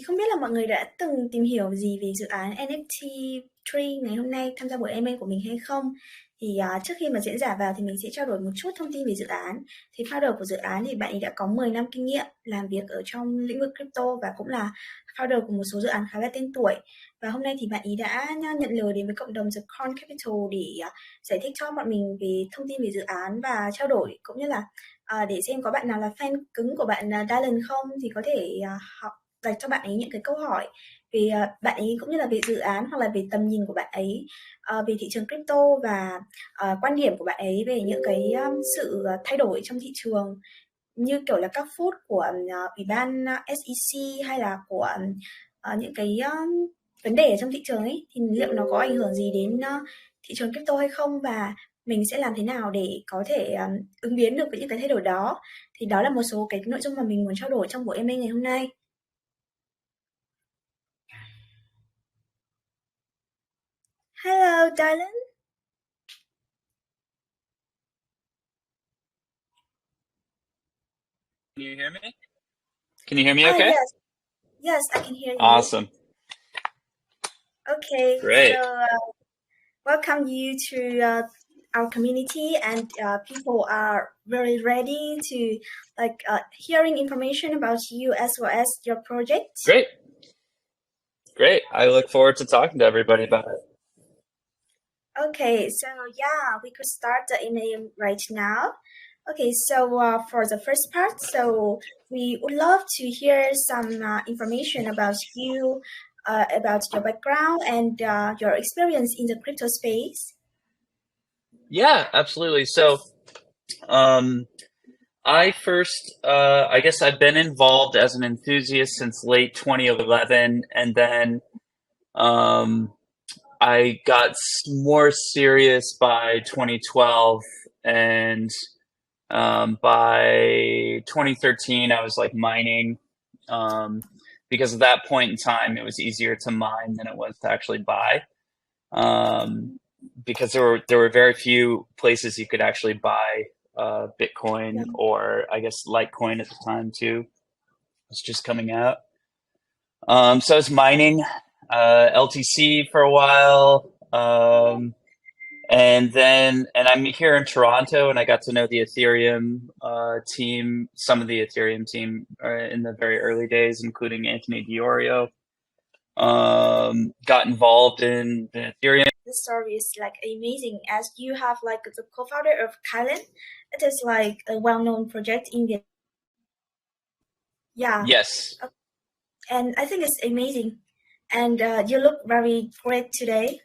không biết là mọi người đã từng tìm hiểu gì về dự án NFT3 ngày hôm nay tham gia buổi MA của mình hay không? Thì trước khi mà diễn giả vào thì mình sẽ trao đổi một chút thông tin về dự án. Thì founder của dự án thì bạn ấy đã có 10 năm kinh nghiệm làm việc ở trong lĩnh vực crypto và cũng là founder của một số dự án khá là tên tuổi. Và hôm nay thì bạn ấy đã nhận lời đến với cộng đồng The Coin Capital để giải thích cho bọn mình về thông tin về dự án và trao đổi cũng như là để xem có bạn nào là fan cứng của bạn Dylan không thì có thể học dành cho bạn ấy những cái câu hỏi về bạn ấy cũng như là về dự án hoặc là về tầm nhìn của bạn ấy về thị trường crypto và quan điểm của bạn ấy về những cái sự thay đổi trong thị trường như kiểu là các phút của ủy ban SEC hay là của những cái vấn đề ở trong thị trường ấy thì liệu nó có ảnh hưởng gì đến thị trường crypto hay không và mình sẽ làm thế nào để có thể ứng biến được với những cái thay đổi đó. Thì đó là một số cái nội dung mà mình muốn trao đổi trong buổi MA ngày hôm nay. Hello, Dylan. Can you hear me? Can you hear me okay? Yes. Yes, I can hear you. Awesome. Okay, Great. so welcome you to our community, and people are very ready to hearing information about you as well as your project. Great. Great. I look forward to talking to everybody about it. Okay, so yeah, we could start the email right now. Okay, so for the first part, so we would love to hear some information about you, about your background and your experience in the crypto space. Yeah, absolutely. So, I first, I guess I've been involved as an enthusiast since late 2011, and then I got more serious by 2012, and by 2013, I was like mining, because at that point in time, it was easier to mine than it was to actually buy, because there were very few places you could actually buy Bitcoin, Yeah. or I guess Litecoin at the time too. It was just coming out. So I was mining LTC for a while. And I'm here in Toronto, and I got to know the Ethereum team, some of the Ethereum team in the very early days, including Anthony Diorio. Got involved in the Ethereum. The story is like amazing, as you have like the co-founder of Kylan. It is like a well-known project in Vietnam. Yeah. Yes. And I think it's amazing. And you look very great today.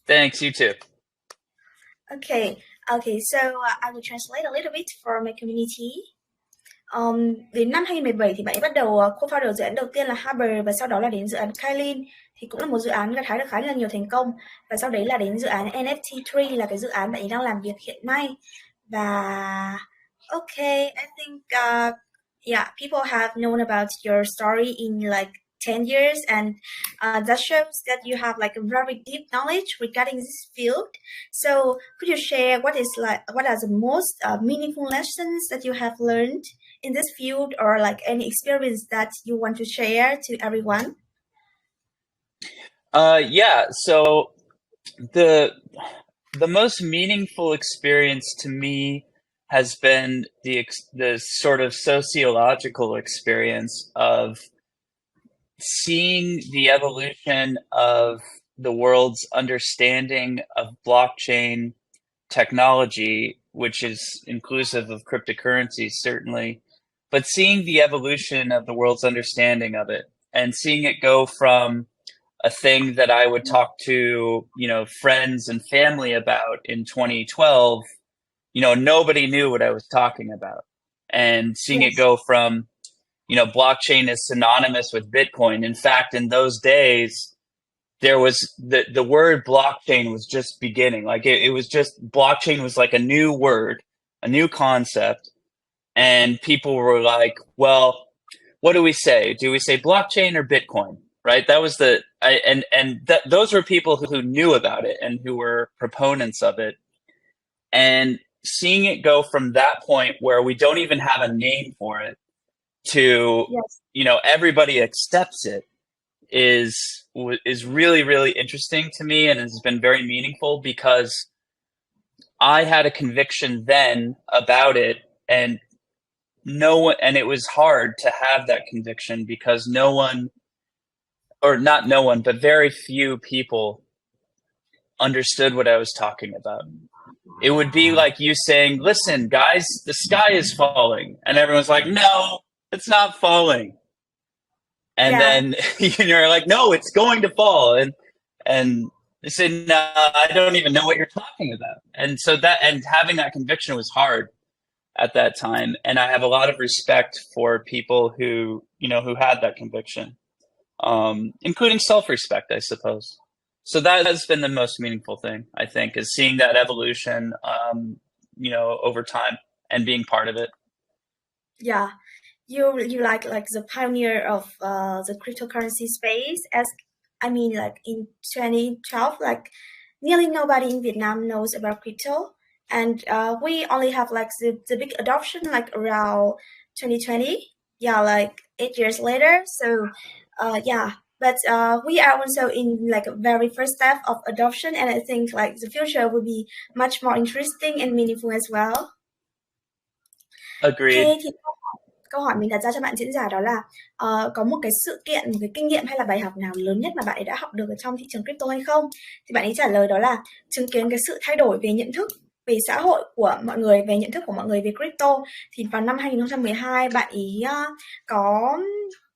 Thanks, you too. Okay, so I will translate a little bit for my community. Đến năm 2017 thì bạn ấy bắt đầu co-founder dự án đầu tiên là Harbor và sau đó là đến dự án Kylin thì cũng là một dự án gặt hái được khá là nhiều thành công và sau đấy là đến dự án NFT3 là cái dự án bạn ấy đang làm việc hiện nay và okay, I think yeah, people have known about your story in like 10 years, and that shows that you have like a very deep knowledge regarding this field. So could you share what are the most meaningful lessons that you have learned in this field, or like any experience that you want to share to everyone? Yeah, so the most meaningful experience to me has been the sort of sociological experience of seeing the evolution of the world's understanding of blockchain technology, which is inclusive of cryptocurrencies, certainly, but seeing the evolution of the world's understanding of it and seeing it go from a thing that I would talk to, friends and family about in 2012, nobody knew what I was talking about. And seeing it go from, blockchain is synonymous with Bitcoin. In fact, in those days, there was the word blockchain was just beginning. Like it was just, blockchain was like a new word, a new concept. And people were like, well, what do we say? Do we say blockchain or Bitcoin? Right? That was those were people who knew about it and who were proponents of it. And seeing it go from that point where we don't even have a name for it to, Yes. everybody accepts it is really, really interesting to me, and has been very meaningful, because I had a conviction then about it, and no one, and it was hard to have that conviction because no one, or not no one, but very few people understood what I was talking about. It would be like you saying, listen, guys, the sky is falling. And everyone's like, no, it's not falling. And Yeah. then you're like, no, it's going to fall. And they say, no, I don't even know what you're talking about. And so and having that conviction was hard at that time. And I have a lot of respect for people who had that conviction, including self-respect, I suppose. So that has been the most meaningful thing, I think, is seeing that evolution, over time and being part of it. Yeah. You like the pioneer of the cryptocurrency space. As I mean, like in 2012, like nearly nobody in Vietnam knows about crypto, and we only have like the big adoption like around 2020. Yeah, like 8 years later. So, yeah. But we are also in like a very first step of adoption, and I think like the future will be much more interesting and meaningful as well. Ok, Agreed. thì câu hỏi mình đặt ra cho bạn diễn giả đó là có một cái sự kiện, một cái kinh nghiệm hay là bài học nào lớn nhất mà bạn ấy đã học được ở trong thị trường crypto hay không? Thì bạn ấy trả lời đó là chứng kiến cái sự thay đổi về nhận thức về xã hội của mọi người, về nhận thức của mọi người về crypto. Thì vào năm 2012 bạn ấy có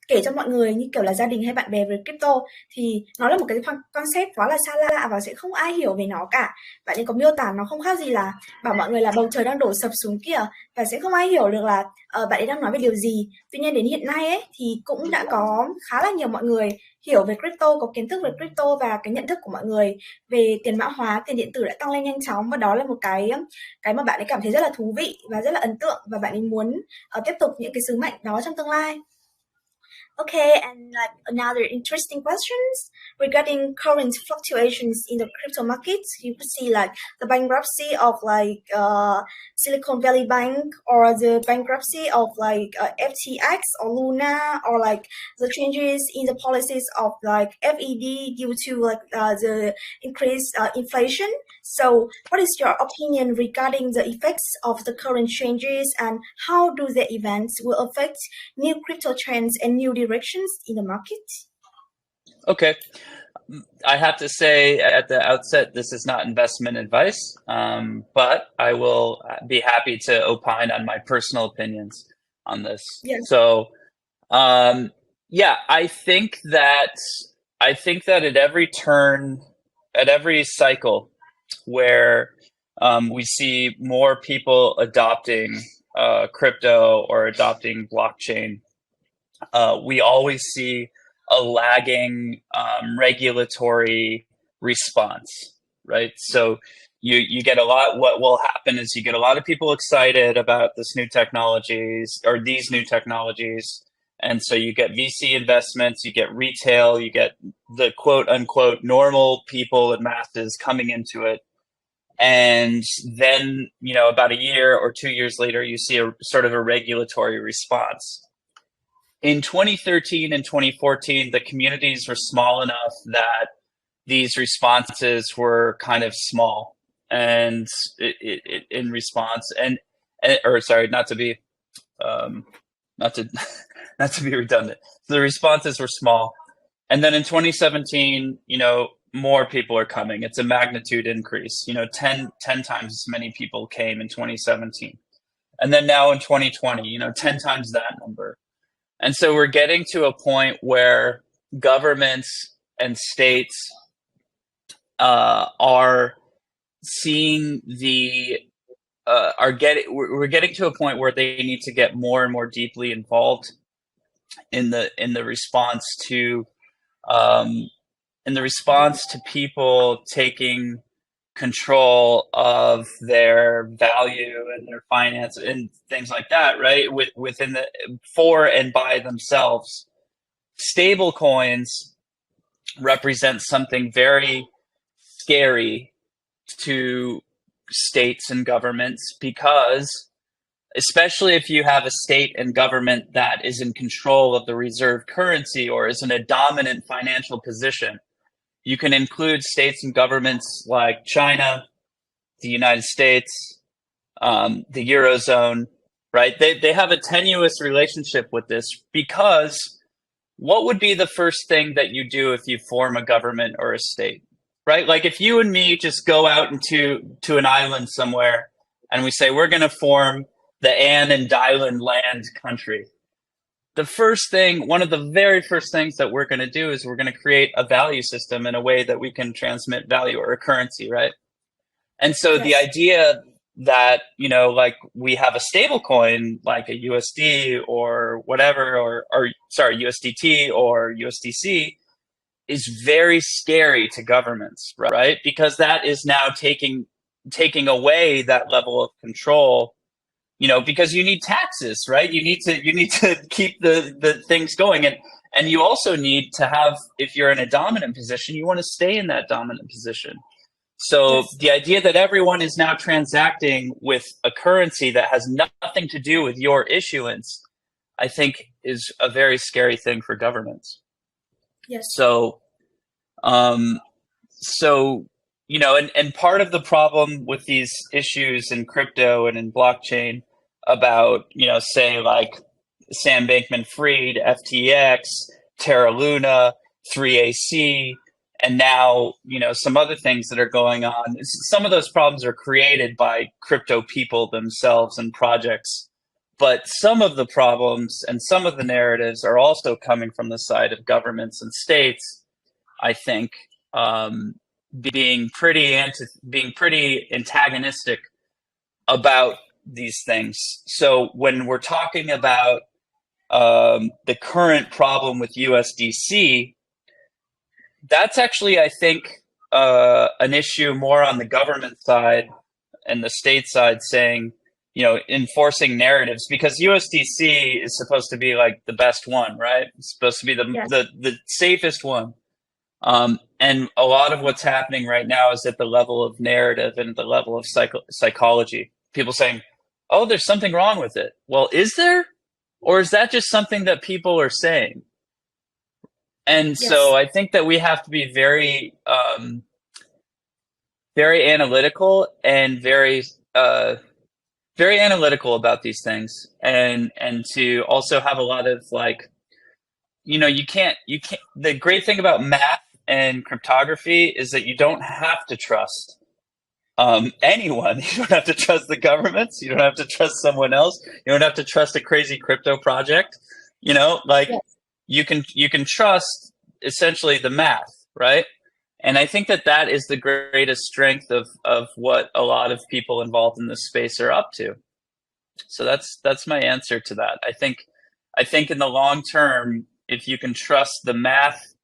kể cho mọi người như kiểu là gia đình hay bạn bè về crypto, thì nó là một cái concept quá là xa lạ và sẽ không ai hiểu về nó cả. Bạn ấy có miêu tả nó không khác gì là bảo mọi người là bầu trời đang đổ sập xuống kìa, và sẽ không ai hiểu được là bạn ấy đang nói về điều gì. Tuy nhiên đến hiện nay ấy thì cũng đã có khá là nhiều mọi người hiểu về crypto, có kiến thức về crypto, và cái nhận thức của mọi người về tiền mã hóa, tiền điện tử đã tăng lên nhanh chóng, và đó là một cái mà bạn ấy cảm thấy rất là thú vị và rất là ấn tượng, và bạn ấy muốn tiếp tục những cái sứ mệnh đó trong tương lai. Okay, and like another interesting questions regarding current fluctuations in the crypto markets. You could see like the bankruptcy of like Silicon Valley Bank, or the bankruptcy of like FTX or Luna, or like the changes in the policies of like FED due to like the increased inflation. So, what is your opinion regarding the effects of the current changes, and how do the events will affect new crypto trends and new directions in the market? Okay. I have to say at the outset, this is not investment advice, but I will be happy to opine on my personal opinions on this. Yes. So, yeah, I think that at every turn, at every cycle where we see more people adopting crypto or adopting blockchain, we always see a lagging regulatory response, right? So you get a lot. What will happen is you get a lot of people excited about this new technologies, or these new technologies, and so you get VC investments, you get retail, you get the quote unquote normal people and masses coming into it. And then, about a year or 2 years later, you see a sort of a regulatory response. In 2013 and 2014, the communities were small enough that these responses were kind of small, and in response, or sorry, not to be not to not to be redundant. So the responses were small, and then in 2017, more people are coming. It's a magnitude increase. 10 times as many people came in 2017, and then now in 2020, 10 times that number. And so we're getting to a point where governments and states are seeing we're getting to a point where they need to get more and more deeply involved in the response to people taking control of their value and their finance and things like that, right? Within for and by themselves. Stablecoins represent something very scary to states and governments, because especially if you have a state and government that is in control of the reserve currency or is in a dominant financial position. You can include states and governments like China, the United States, the Eurozone, right? They have a tenuous relationship with this, because what would be the first thing that you do if you form a government or a state, right? Like if you and me just go out to an island somewhere and we say we're going to form the Anne and Dylan land country, the first thing, one of the very first things that we're going to do is we're going to create a value system in a way that we can transmit value, or a currency, right? And so the Yes. idea that, like we have a stable coin like a USD or whatever, or sorry, USDT or USDC, is very scary to governments, right? Because that is now taking away that level of control, because you need taxes, right? You need to keep the things going. And you also need to have, if you're in a dominant position, you want to stay in that dominant position. So Yes. the idea that everyone is now transacting with a currency that has nothing to do with your issuance, I think is a very scary thing for governments. Yes. So, um, and part of the problem with these issues in crypto and in blockchain about, say like Sam Bankman-Fried, FTX, Terra Luna, 3AC, and now, some other things that are going on. Some of those problems are created by crypto people themselves and projects. But some of the problems and some of the narratives are also coming from the side of governments and states, I think, being pretty antagonistic about these things. So when we're talking about the current problem with USDC, that's actually, I think, an issue more on the government side and the state side, saying, enforcing narratives, because USDC is supposed to be like the best one, right? It's supposed to be Yes. the safest one. And a lot of what's happening right now is at the level of narrative and the level of psychology. People saying, oh, there's something wrong with it. Well, is there? Or is that just something that people are saying? And so Yes. I think that we have to be very, very analytical and very analytical about these things, and to also have a lot of like, you can't. The great thing about math and cryptography is that you don't have to trust anyone. You don't have to trust the governments. You don't have to trust someone else. You don't have to trust a crazy crypto project. Like Yes. you can trust essentially the math, right? And I think that is the greatest strength of what a lot of people involved in this space are up to. So that's my answer to that. I think in the long term, if you can trust the math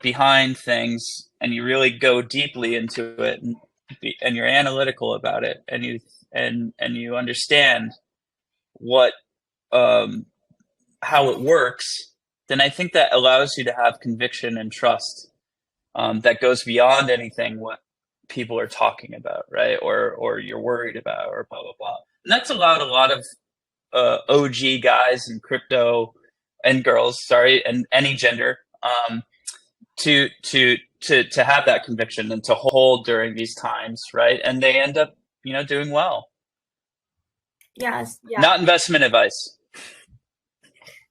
behind things and you really go deeply into it, and you're analytical about it, and you understand what how it works, then I think that allows you to have conviction and trust that goes beyond anything what people are talking about, right? Or you're worried about, or blah blah blah. And that's allowed a lot of OG guys in crypto, and girls, sorry, and any gender, to have that conviction and to hold during these times, right? And they end up, doing well. Yes. Yeah. Not investment advice.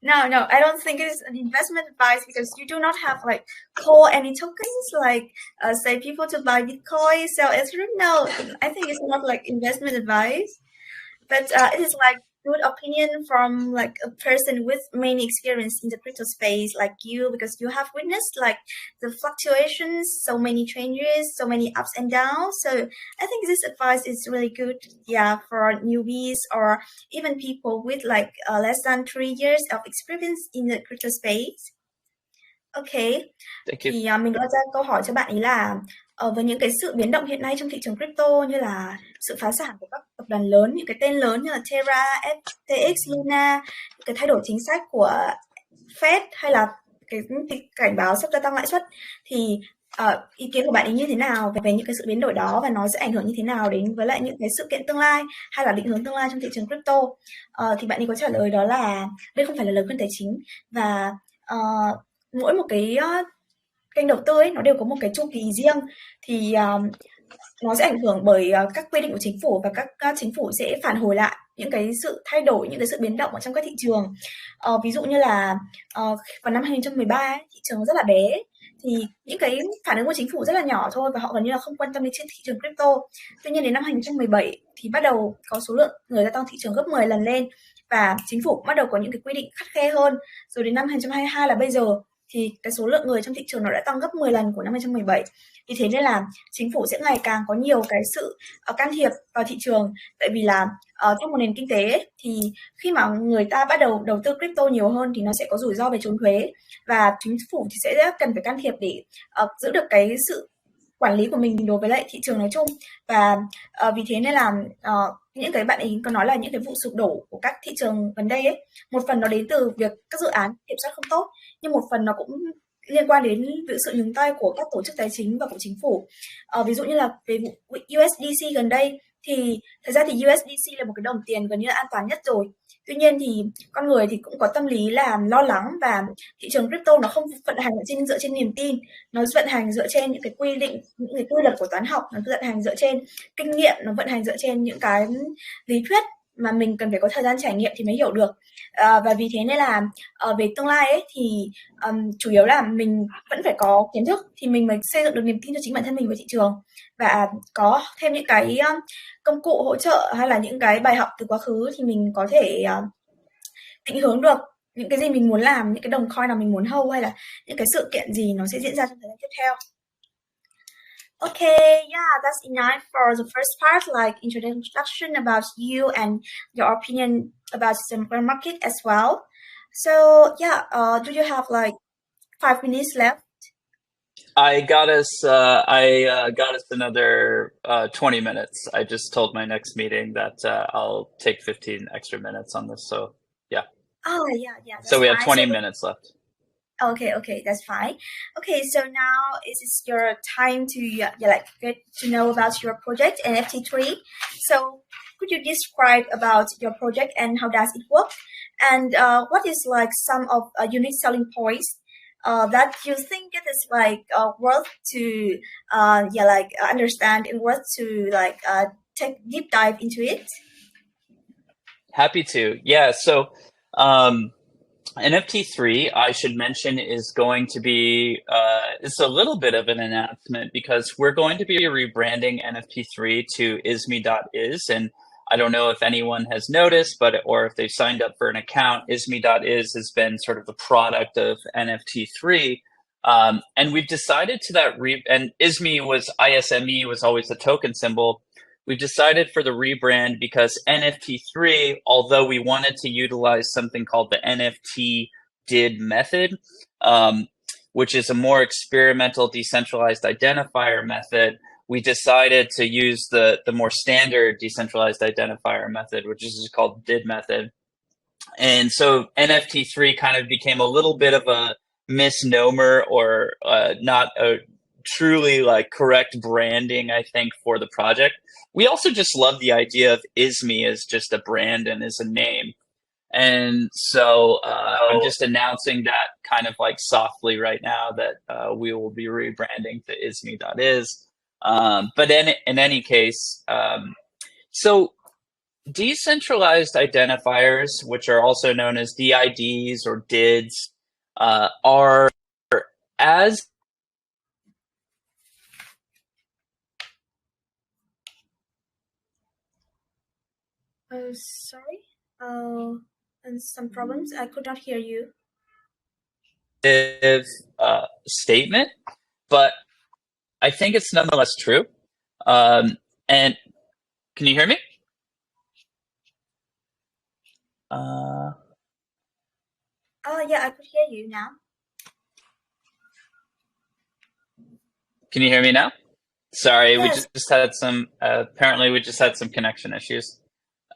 No, no, I don't think it's an investment advice, because you do not have like call any tokens, like say people to buy Bitcoin, sell Ethereum. No, I think it's not like investment advice, but it is like good opinion from like a person with many experience in the crypto space, like you, because you have witnessed like the fluctuations, so many changes, so many ups and downs. So I think this advice is really good, yeah, for newbies or even people with like less than 3 years of experience in the crypto space. Ok, Thank you. thì mình đưa ra câu hỏi cho bạn ấy là với những cái sự biến động hiện nay trong thị trường crypto, như là sự phá sản của các tập đoàn lớn, những cái tên lớn như là Terra, FTX, Luna, những cái thay đổi chính sách của Fed, hay là cái cảnh báo sắp gia tăng lãi suất, thì ý kiến của bạn ấy như thế nào về những cái sự biến đổi đó và nó sẽ ảnh hưởng như thế nào đến với lại những cái sự kiện tương lai hay là định hướng tương lai trong thị trường crypto. Thì bạn ấy có trả lời đó là đây không phải là lời khuyên tài chính và mỗi một cái kênh đầu tư ấy nó đều có một cái chu kỳ riêng, thì nó sẽ ảnh hưởng bởi các quy định của chính phủ và các chính phủ sẽ phản hồi lại những cái sự thay đổi, những cái sự biến động ở trong các thị trường. Ví dụ như là vào năm 2013 ấy, thị trường rất là bé, thì những cái phản ứng của chính phủ rất là nhỏ thôi và họ gần như là không quan tâm đến thị trường crypto. Tuy nhiên đến năm 2017 thì bắt đầu có số lượng người gia tăng thị trường gấp 10 lần lên và chính phủ bắt đầu có những cái quy định khắt khe hơn. Rồi đến năm 2022 là bây giờ thì cái số lượng người trong thị trường nó đã tăng gấp 10 lần của năm 2017. Vì thế nên là chính phủ sẽ ngày càng có nhiều cái sự can thiệp vào thị trường, tại vì là trong một nền kinh tế ấy, thì khi mà người ta bắt đầu đầu tư crypto nhiều hơn thì nó sẽ có rủi ro về trốn thuế và chính phủ thì sẽ cần phải can thiệp để giữ được cái sự quản lý của mình đối với lại thị trường nói chung. Và vì thế nên là những cái bạn ấy có nói là những cái vụ sụp đổ của các thị trường gần đây ấy, một phần nó đến từ việc các dự án kiểm soát không tốt, nhưng một phần nó cũng liên quan đến sự nhúng tay của các tổ chức tài chính và của chính phủ. Ví dụ như là về vụ USDC gần đây thì thật ra thì USDC là một cái đồng tiền gần như là an toàn nhất rồi. Tuy nhiên thì con người thì cũng có tâm lý là lo lắng và thị trường crypto nó không vận hành dựa trên niềm tin, nó vận hành dựa trên những cái quy định, những cái quy luật của toán học, nó vận hành dựa trên kinh nghiệm, nó vận hành dựa trên những cái lý thuyết mà mình cần phải có thời gian trải nghiệm thì mới hiểu được. Và vì thế nên là về tương lai ấy thì chủ yếu là mình vẫn phải có kiến thức thì mình mới xây dựng được niềm tin cho chính bản thân mình với thị trường, và có thêm những cái công cụ hỗ trợ hay là những cái bài học từ quá khứ thì mình có thể định hướng được những cái gì mình muốn làm, những cái đồng coin nào mình muốn hold hay là những cái sự kiện gì nó sẽ diễn ra trong thời gian tiếp theo. Okay, yeah, that's enough for the first part, like introduction about you and your opinion about the market as well. So yeah, do you have like 5 minutes left? I got us. I got us another 20 minutes. I just told my next meeting that I'll take 15 extra minutes on this. So yeah. Oh yeah, that's So we have fine. 20 minutes left. Okay, that's fine. Okay, so now is your time to like get to know about your project NFT3. So could you describe about your project and how does it work? And what is like some of unique selling points that you think it is like worth to understand and worth to like take deep dive into it? Happy to. Yeah. So NFT3, I should mention, is going to be, it's a little bit of an announcement because we're going to be rebranding NFT3 to isme.is. And I don't know if anyone has noticed, or if they've signed up for an account, isme.is has been sort of the product of NFT3. And we've decided and ISME was always the token symbol. We've decided for the rebrand because NFT3, although we wanted to utilize something called the NFT did method, which is a more experimental decentralized identifier method, we decided to use the more standard decentralized identifier method, which is called did method. And so NFT3 kind of became a little bit of a misnomer, or not a truly like correct branding, I think, for the project. We also just love the idea of ISME as just a brand and as a name. And so I'm just announcing that kind of like softly right now that we will be rebranding to isme.is. But in any case, so decentralized identifiers, which are also known as DIDs or DIDs, are as Sorry. And some problems. I could not hear you. Statement, but I think it's nonetheless true. And can you hear me? Oh yeah, I could hear you now. Can you hear me now? Sorry, Yes. we just had some. Apparently, we just had some connection issues.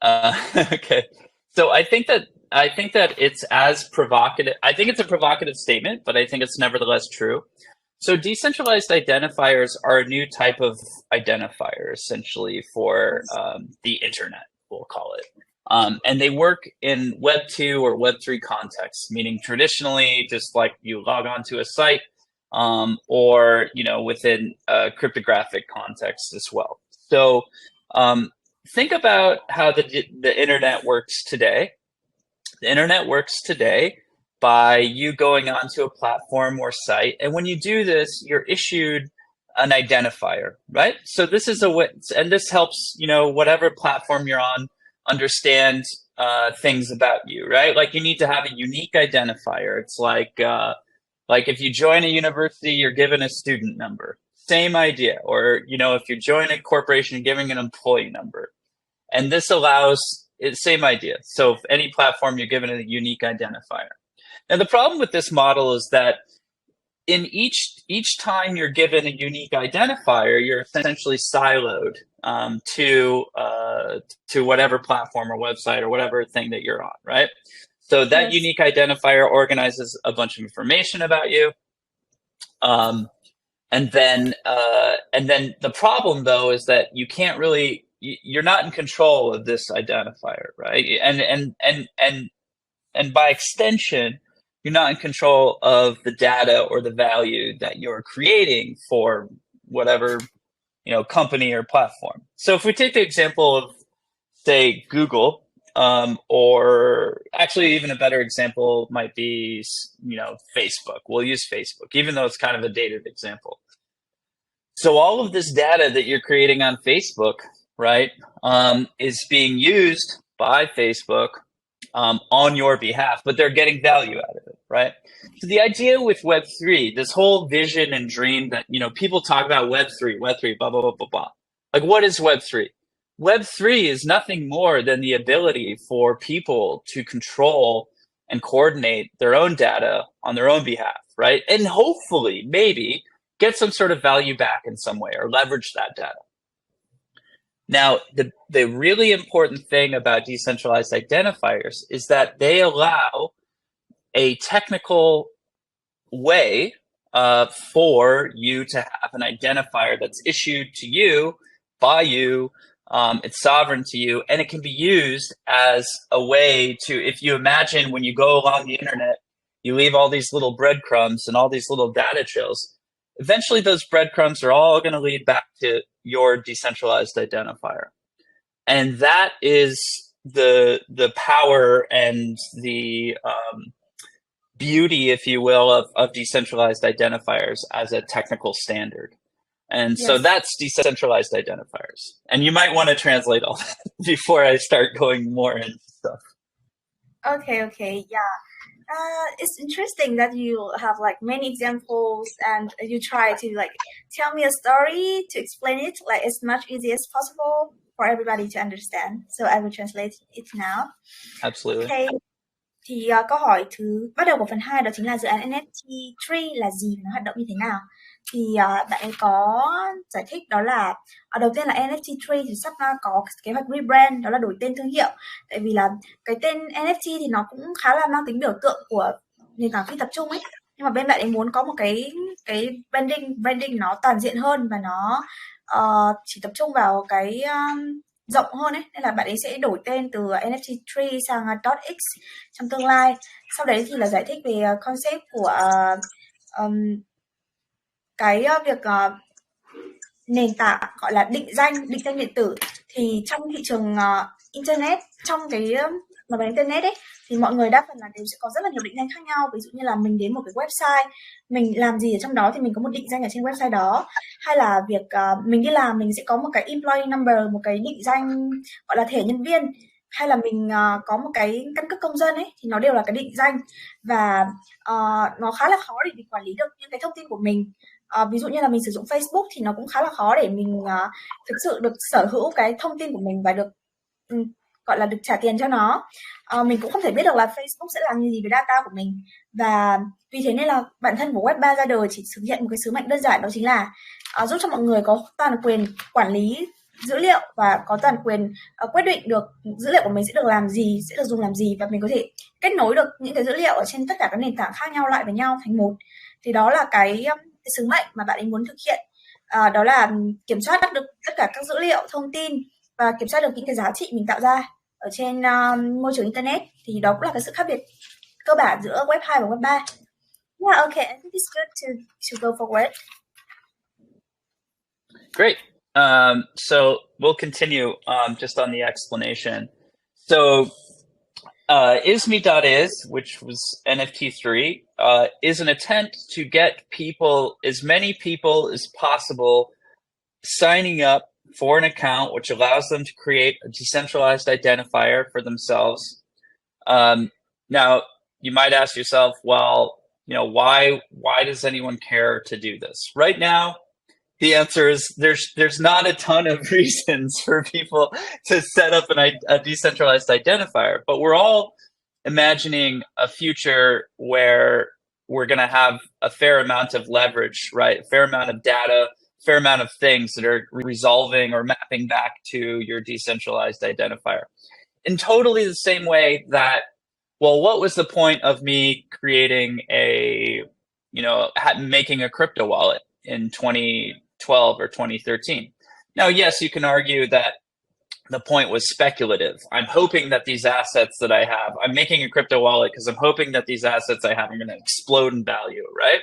Okay, so I think that it's as provocative. I think it's a provocative statement, but I think it's nevertheless true. So decentralized identifiers are a new type of identifier, essentially, for the internet, we'll call it. And they work in Web 2 or Web 3 contexts, meaning traditionally just like you log onto a site, or within a cryptographic context as well. So think about how the internet works today. The internet works today by you going onto a platform or site, and when you do this, you're issued an identifier, right? So this is a way, and this helps whatever platform you're on understand things about you, right? Like you need to have a unique identifier. It's like if you join a university, you're given a student number. Same idea. Or if you join a corporation, you're giving an employee number. And this allows same idea. So if any platform, you're given a unique identifier. And the problem with this model is that in each time you're given a unique identifier, you're essentially siloed to whatever platform or website or whatever thing that you're on, right? So that unique identifier organizes a bunch of information about you. And then the problem though is that you can't really, you're not in control of this identifier, right? And by extension, you're not in control of the data or the value that you're creating for whatever company or platform. So if we take the example of, say, Google, or actually even a better example might be Facebook. We'll use Facebook, even though it's kind of a dated example. So all of this data that you're creating on Facebook, right, is being used by Facebook on your behalf, but they're getting value out of it, right? So the idea with Web3, this whole vision and dream that, people talk about Web3, blah, blah, blah, blah, blah. Like, what is Web3? Web3 is nothing more than the ability for people to control and coordinate their own data on their own behalf, right? And hopefully, maybe, get some sort of value back in some way or leverage that data. Now, the really important thing about decentralized identifiers is that they allow a technical way for you to have an identifier that's issued to you, by you, it's sovereign to you, and it can be used as a way to, if you imagine when you go along the internet, you leave all these little breadcrumbs and all these little data trails. Eventually, those breadcrumbs are all going to lead back to your decentralized identifier. And that is the power and the beauty, if you will, of decentralized identifiers as a technical standard. And so that's decentralized identifiers. And you might want to translate all that before I start going more into stuff. Okay, yeah. It's interesting that you have like many examples and you try to like tell me a story to explain it like as much easy as possible for everybody to understand. So I will translate it now. Absolutely. Okay. Thì câu hỏi thứ bắt đầu của phần 2 đó chính là dự án NFT3 là gì và nó hoạt động như thế nào. Thì bạn ấy có giải thích đó là đầu tiên là NFT3 thì sắp có kế hoạch rebrand, đó là đổi tên thương hiệu. Tại vì là cái tên NFT thì nó cũng khá là mang tính biểu tượng của nền tảng phi tập trung ấy. Nhưng mà bên bạn ấy muốn có một cái branding nó toàn diện hơn và nó chỉ tập trung vào cái rộng hơn ấy, nên là bạn ấy sẽ đổi tên từ NFT3 sang .x trong tương lai. Sau đấy thì là giải thích về concept của cái việc nền tảng gọi là định danh điện tử. Thì trong thị trường internet, trong cái mà bằng internet ấy, thì mọi người đa phần là đều sẽ có rất là nhiều định danh khác nhau. Ví dụ như là mình đến một cái website, mình làm gì ở trong đó thì mình có một định danh ở trên website đó. Hay là việc mình đi làm, mình sẽ có một cái employee number, một cái định danh gọi là thẻ nhân viên. Hay là mình có một cái căn cước công dân ấy, thì nó đều là cái định danh. Và nó khá là khó để quản lý được những cái thông tin của mình. Ví dụ như là mình sử dụng Facebook thì nó cũng khá là khó để mình thực sự được sở hữu cái thông tin của mình và được gọi là được trả tiền cho nó. Mình cũng không thể biết được là Facebook sẽ làm gì với data của mình. Và vì thế nên là bản thân của Web3 ra đời chỉ thực hiện một cái sứ mệnh đơn giản, đó chính là giúp cho mọi người có toàn quyền quản lý dữ liệu và có toàn quyền quyết định được dữ liệu của mình sẽ được làm gì, sẽ được dùng làm gì, và mình có thể kết nối được những cái dữ liệu ở trên tất cả các nền tảng khác nhau lại với nhau thành một. Thì đó là cái cái sứ mệnh mà bạn ấy muốn thực hiện, đó là kiểm soát được tất cả các dữ liệu, thông tin và kiểm soát được những cái giá trị mình tạo ra ở trên môi trường internet. Thì đó cũng là cái sự khác biệt cơ bản giữa web 2 và web 3. Yeah, okay, I think it's good to go forward. Great. So we'll continue just on the explanation. So ISME.is, which was NFT3, is an attempt to get people, as many people as possible, signing up for an account, which allows them to create a decentralized identifier for themselves. Now, you might ask yourself, well, why does anyone care to do this? Right now, the answer is there's not a ton of reasons for people to set up a decentralized identifier, but we're all imagining a future where we're going to have a fair amount of leverage, right? A fair amount of data, fair amount of things that are resolving or mapping back to your decentralized identifier. In totally the same way that, well, what was the point of me creating making a crypto wallet in 2012 or 2013? Now, yes, you can argue that the point was speculative. I'm hoping that these assets that I have, I'm making a crypto wallet because I'm hoping that these assets I have are going to explode in value, right?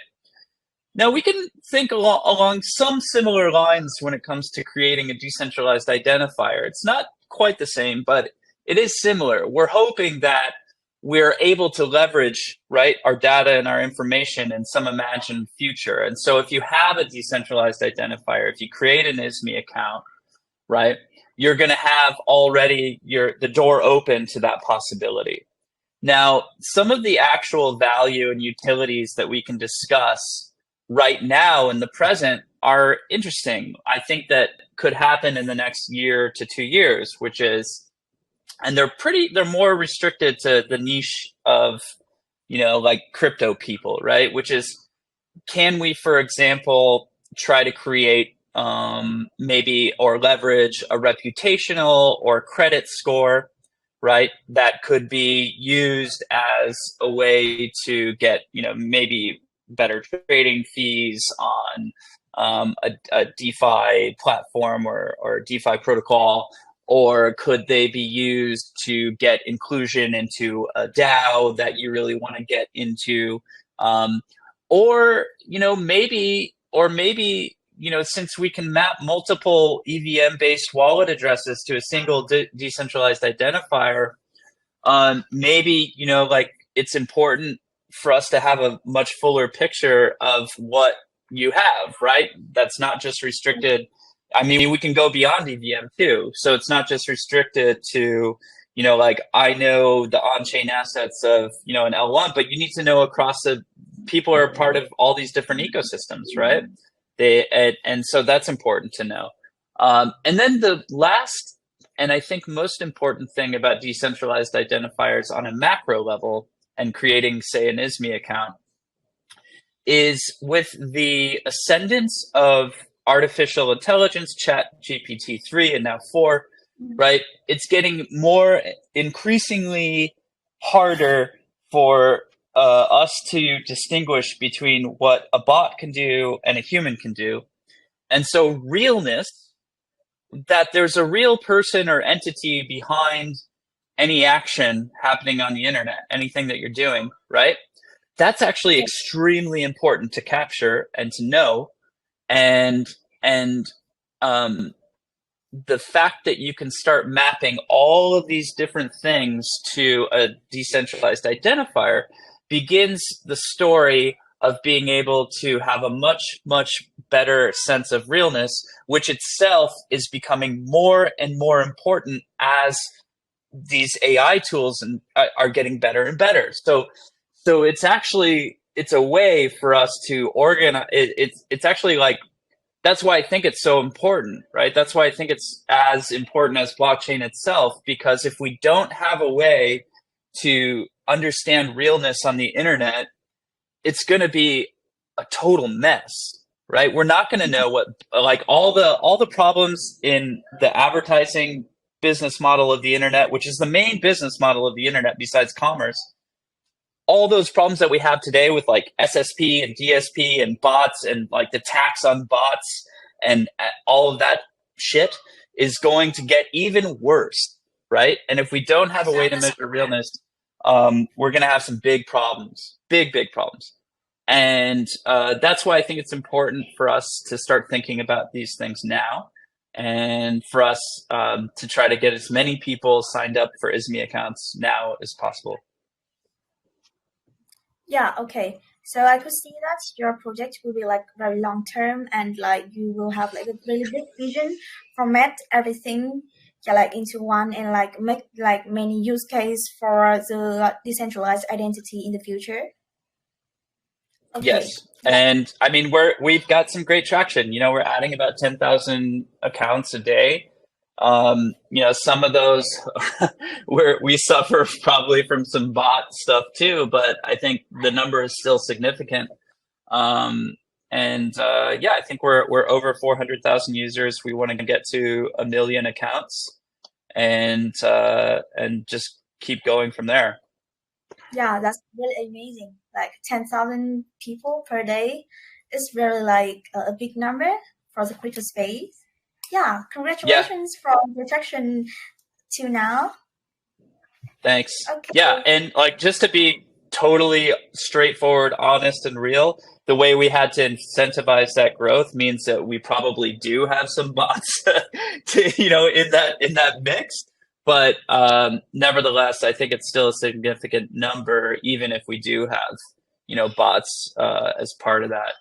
Now, we can think along some similar lines when it comes to creating a decentralized identifier. It's not quite the same, but it is similar. We're hoping that we're able to leverage, right, our data and our information in some imagined future. And so if you have a decentralized identifier, if you create an ISME account, right, you're going to have already the door open to that possibility. Now, some of the actual value and utilities that we can discuss right now in the present are interesting. I think that could happen in the next year to 2 years, which is, and they're more restricted to the niche of, like crypto people, right? Which is, can we, for example, try to create maybe or leverage a reputational or credit score, right? That could be used as a way to get, maybe better trading fees on a DeFi platform or DeFi protocol. Or could they be used to get inclusion into a DAO that you really want to get into? Or maybe, since we can map multiple EVM-based wallet addresses to a single decentralized identifier, maybe, it's important for us to have a much fuller picture of what you have, right? That's not just restricted. I mean, we can go beyond EVM too. So it's not just restricted to, I know the on-chain assets of, an L1, but you need to know across people are part of all these different ecosystems, right? And so that's important to know. And then the last, and I think most important thing about decentralized identifiers on a macro level and creating, say, an ISME account is with the ascendance of artificial intelligence, chat GPT-3 and now 4, right? It's getting more increasingly harder for us to distinguish between what a bot can do and a human can do. And so realness, that there's a real person or entity behind any action happening on the internet, anything that you're doing, right? That's actually extremely important to capture and to know. And the fact that you can start mapping all of these different things to a decentralized identifier begins the story of being able to have a much, much better sense of realness, which itself is becoming more and more important as these AI tools are getting better and better. So it's a way for us to organize. It's actually like, that's why I think it's so important, right? That's why I think it's as important as blockchain itself, because if we don't have a way to understand realness on the internet, it's going to be a total mess, right? We're not going to know what, like all the problems in the advertising business model of the internet, which is the main business model of the internet besides commerce. all those problems that we have today with like SSP and DSP and bots and like the tax on bots and all of that shit is going to get even worse, right? And if we don't have a way to measure realness, we're going to have some big problems, big problems. And that's why I think it's important for us to start thinking about these things now, and for us to try to get as many people signed up for ISME accounts now as possible. Yeah, okay. So I could see that your project will be like very long term, and like you will have like a really big vision from it, everything, yeah, like into one, and like make like many use case for the decentralized identity in the future. Okay. Yes. And I mean, we've got some great traction. You know, we're adding about 10,000 accounts a day. You know, some of those we suffer probably from some bot stuff too, but I think the number is still significant. Yeah, I think we're over 400,000 users. We want to get to 1 million accounts, and just keep going from there. Yeah, that's really amazing. Like 10,000 people per day is really like a big number for the crypto space. Yeah, congratulations from protection to now. Thanks. Okay. Yeah, and like just to be totally straightforward, honest, and real, the way we had to incentivize that growth means that we probably do have some bots to, you know, in that mix. But nevertheless, I think it's still a significant number, even if we do have, you know, bots as part of that.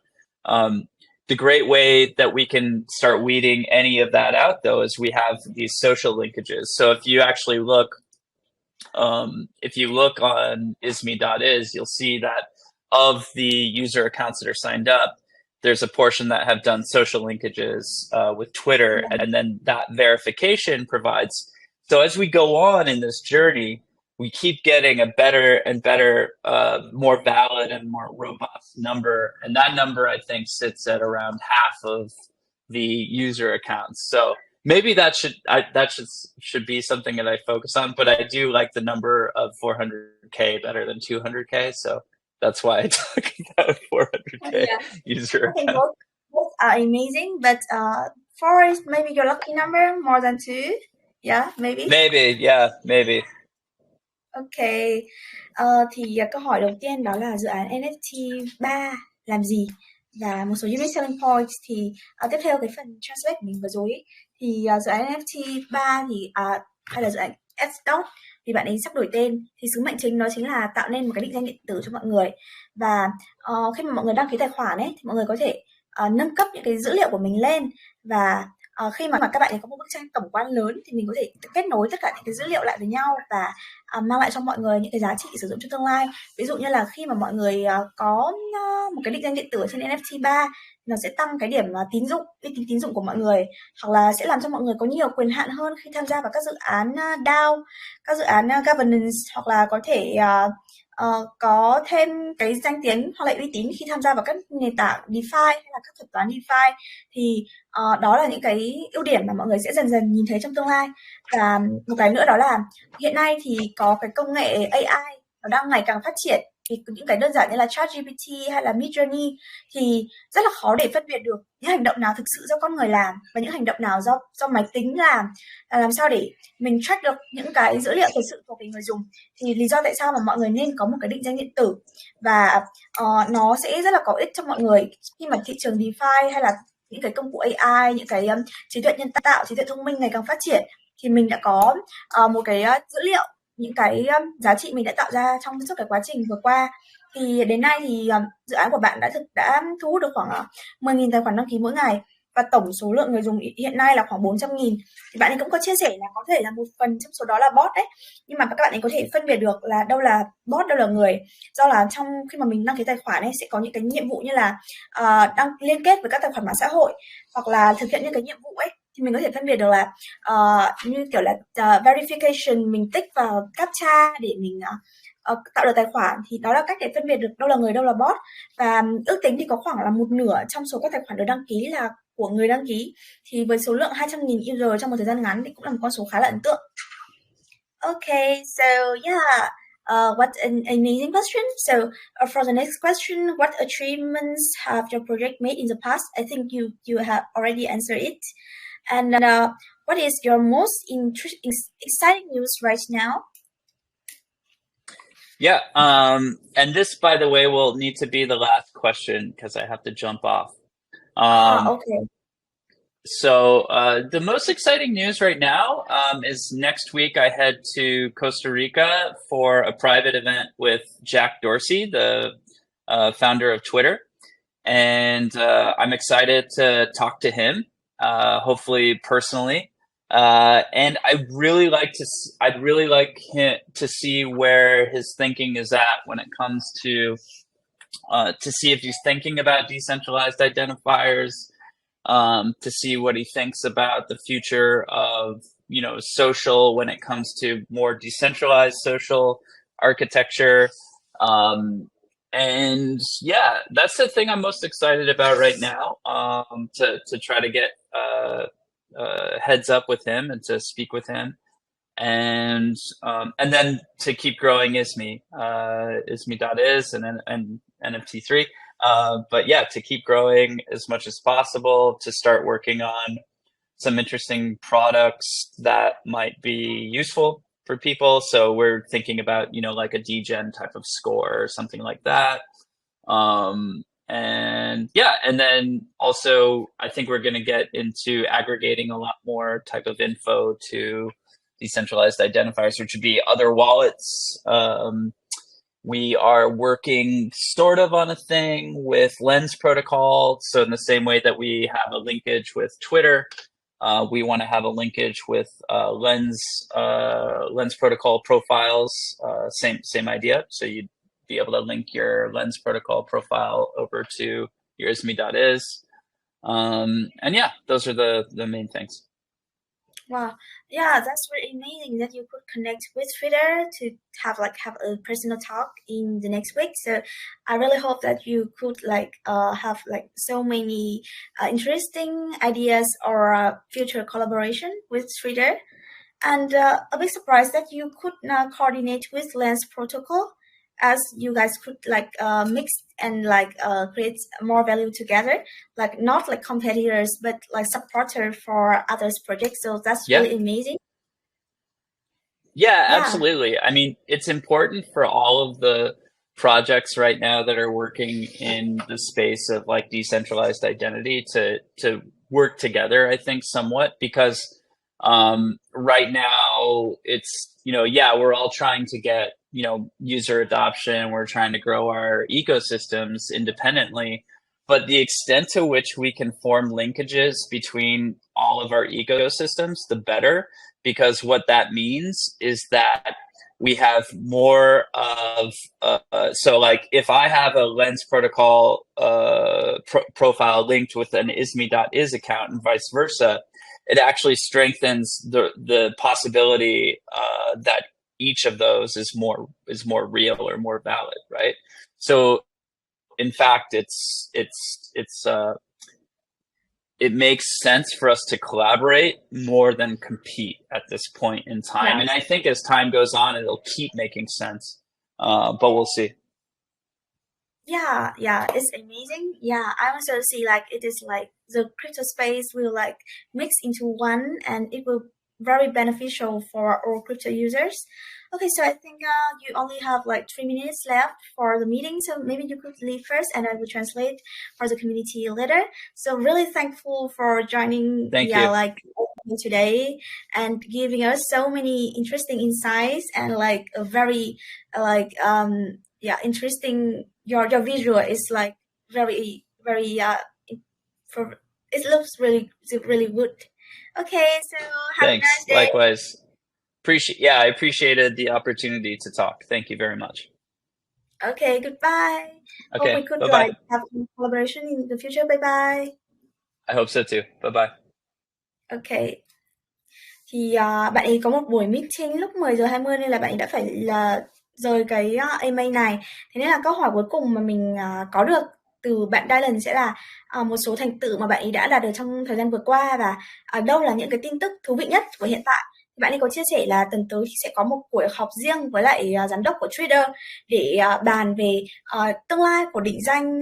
The great way that we can start weeding any of that out, though, is we have these social linkages. So if you actually look, if you look on isme.is, you'll see that of the user accounts that are signed up, there's a portion that have done social linkages with Twitter, and then that verification provides. So as we go on in this journey, we keep getting a better and better, more valid and more robust number. And that number, I think, sits at around half of the user accounts. So maybe that should be something that I focus on. But I do like the number of 400K better than 200K. So that's why I talk about 400K user accounts. Both are amazing, but 4 is maybe your lucky number more than 2. Yeah, maybe. Maybe. Ok, thì câu hỏi đầu tiên đó là dự án NFT3 làm gì và một số unique selling points. Thì tiếp theo cái phần translate của mình vừa rồi ấy, thì dự án NFT3 thì hay là dự án S-Dot thì bạn ấy sắp đổi tên, thì sứ mệnh chính nó chính là tạo nên một cái định danh điện tử cho mọi người. Và khi mà mọi người đăng ký tài khoản ấy thì mọi người có thể nâng cấp những cái dữ liệu của mình lên, và khi mà các bạn ấy có một bức tranh tổng quan lớn thì mình có thể kết nối tất cả những cái dữ liệu lại với nhau và mang lại cho mọi người những cái giá trị sử dụng trong tương lai. Ví dụ như là khi mà mọi người có một cái định danh điện tử trên NFT3, nó sẽ tăng cái điểm tín dụng, uy tín tín dụng của mọi người, hoặc là sẽ làm cho mọi người có nhiều quyền hạn hơn khi tham gia vào các dự án DAO, các dự án governance, hoặc là có thể có thêm cái danh tiếng hoặc là uy tín khi tham gia vào các nền tảng DeFi hay là các thuật toán DeFi. Thì đó là những cái ưu điểm mà mọi người sẽ dần dần nhìn thấy trong tương lai. Và một cái nữa đó là hiện nay thì có cái công nghệ AI nó đang ngày càng phát triển, thì những cái đơn giản như là ChatGPT hay là Midjourney thì rất là khó để phân biệt được những hành động nào thực sự do con người làm và những hành động nào do máy tính làm sao để mình track được những cái dữ liệu thực sự của người dùng. Thì lý do tại sao mà mọi người nên có một cái định danh điện tử, và nó sẽ rất là có ích cho mọi người khi mà thị trường DeFi hay là những cái công cụ AI, những cái trí tuệ nhân tạo, trí tuệ thông minh ngày càng phát triển, thì mình đã có một cái dữ liệu, những cái giá trị mình đã tạo ra trong suốt cái quá trình vừa qua. Thì đến nay thì dự án của bạn đã thu hút được khoảng 10.000 tài khoản đăng ký mỗi ngày, và tổng số lượng người dùng hiện nay là khoảng 400.000. Thì bạn ấy cũng có chia sẻ là có thể là một phần trong số đó là bot đấy, nhưng mà các bạn ấy có thể phân biệt được là đâu là bot, đâu là người, do là trong khi mà mình đăng ký tài khoản ấy sẽ có những cái nhiệm vụ như là đăng liên kết với các tài khoản mạng xã hội, hoặc là thực hiện những cái nhiệm vụ ấy, thì mình có thể phân biệt được là như kiểu là verification, mình tích vào captcha để mình tạo được tài khoản. Thì đó là cách để phân biệt được đâu là người, đâu là bot. Và ước tính thì có khoảng là một nửa trong số các tài khoản được đăng ký là của người đăng ký. Thì với số lượng 200.000 user trong một thời gian ngắn thì cũng là một con số khá là ấn tượng. Okay, so yeah, What an amazing question. So for the next question, what achievements have your project made in the past? I think you have already answered it. And what is your most exciting news right now? Yeah. And this, by the way, will need to be the last question because I have to jump off. Okay. So the most exciting news right now is next week I head to Costa Rica for a private event with Jack Dorsey, the founder of Twitter. And I'm excited to talk to him, hopefully personally. And I'd really like him to see where his thinking is at when it comes to see if he's thinking about decentralized identifiers, to see what he thinks about the future of social when it comes to more decentralized social architecture. And yeah, that's the thing I'm most excited about right now, to try to get heads up with him and to speak with him, and then to keep growing isme.is and NFT3. But yeah, to keep growing as much as possible, to start working on some interesting products that might be useful for people. So we're thinking about, like a degen type of score or something like that. And yeah, and then also I think we're going to get into aggregating a lot more type of info to decentralized identifiers, which would be other wallets. We are working sort of on a thing with Lens protocol. So in the same way that we have a linkage with Twitter, we want to have a linkage with Lens protocol profiles. Same idea. So you'd be able to link your Lens protocol profile over to your isme.is. And yeah, those are the main things. Wow, yeah, that's really amazing that you could connect with Twitter to have a personal talk in the next week. So I really hope that you could have so many interesting ideas or future collaboration with Twitter. And a big surprise that you could now coordinate with Lens protocol, as you guys could mix and create more value together, not like competitors but like supporter for others projects. So that's really amazing. Yeah, absolutely. I mean, it's important for all of the projects right now that are working in the space of like decentralized identity to work together, I think, somewhat, because right now it's, we're all trying to get, user adoption. We're trying to grow our ecosystems independently, but the extent to which we can form linkages between all of our ecosystems, the better, because what that means is that we have more of, so like if I have a Lens protocol profile linked with an isme.is account and vice versa, it actually strengthens the possibility that each of those is more real or more valid, right? So in fact, it makes sense for us to collaborate more than compete at this point in time. And I think as time goes on, it'll keep making sense, but we'll see. Yeah, it's amazing. Yeah, I also see it is the crypto space will mix into one, and it will very beneficial for all crypto users. Okay, so I think you only have 3 minutes left for the meeting, so maybe you could leave first, and I will translate for the community later. So really thankful for joining today and giving us so many interesting insights and a very interesting. Your visual is very it looks really good. Okay, so have Thanks. a nice day. Likewise. I appreciated the opportunity to talk. Thank you very much. Okay, goodbye. Okay, Hope we could bye-bye. have some collaboration in the future. Bye bye. I hope so too. Bye bye. Okay. Thì bạn ấy có một buổi meeting lúc 10:20 nên là bạn ấy đã phải rời cái email này. Thế nên là câu hỏi cuối cùng mà mình có được từ bạn Dylan sẽ là một số thành tựu mà bạn ấy đã đạt được trong thời gian vừa qua, và đâu là những cái tin tức thú vị nhất của hiện tại. thì bạn ấy có chia sẻ là tuần tới thì sẽ có một buổi họp riêng với lại giám đốc của trader để bàn về tương lai của định danh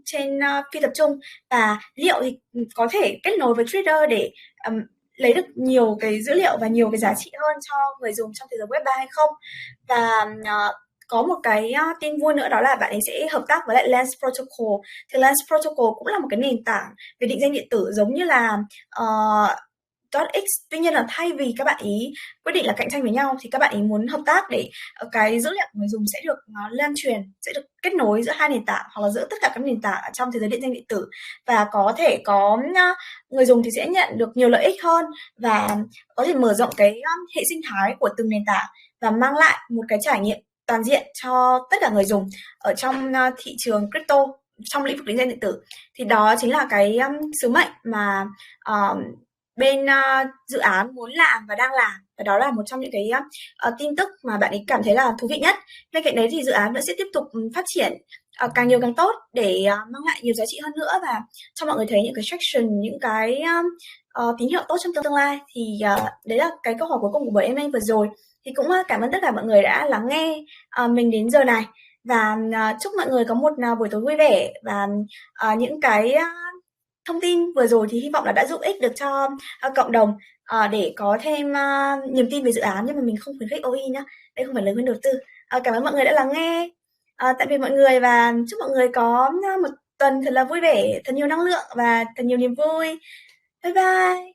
trên phi tập trung, và liệu thì có thể kết nối với trader để lấy được nhiều cái dữ liệu và nhiều cái giá trị hơn cho người dùng trong thế giới web 3 hay không. Và có một cái tin vui nữa, đó là bạn ấy sẽ hợp tác với lại Lens Protocol. Thì Lens Protocol cũng là một cái nền tảng về định danh điện tử giống như là .x. Tuy nhiên là thay vì các bạn ý quyết định là cạnh tranh với nhau thì các bạn ý muốn hợp tác để cái dữ liệu của người dùng sẽ được lan truyền, sẽ được kết nối giữa hai nền tảng hoặc là giữa tất cả các nền tảng trong thế giới định danh điện tử, và có thể có người dùng thì sẽ nhận được nhiều lợi ích hơn và có thể mở rộng cái hệ sinh thái của từng nền tảng và mang lại một cái trải nghiệm toàn diện cho tất cả người dùng ở trong thị trường crypto, trong lĩnh vực định danh điện tử. Thì đó chính là cái sứ mệnh mà bên dự án muốn làm và đang làm, và đó là một trong những cái tin tức mà bạn ấy cảm thấy là thú vị nhất. Bên cạnh đấy thì dự án vẫn sẽ tiếp tục phát triển càng nhiều càng tốt để mang lại nhiều giá trị hơn nữa và cho mọi người thấy những cái traction, những cái tín hiệu tốt trong tương lai. Thì đấy là cái câu hỏi cuối cùng của buổi em vừa rồi. Thì cũng cảm ơn tất cả mọi người đã lắng nghe mình đến giờ này, và chúc mọi người có một buổi tối vui vẻ, và những cái thông tin vừa rồi thì hy vọng là đã giúp ích được cho cộng đồng để có thêm niềm tin về dự án, nhưng mà mình không khuyến khích OI nhá. Đây không phải lời khuyên đầu tư. Cảm ơn mọi người đã lắng nghe. Tạm biệt mọi người và chúc mọi người có một tuần thật là vui vẻ, thật nhiều năng lượng và thật nhiều niềm vui. Bye bye.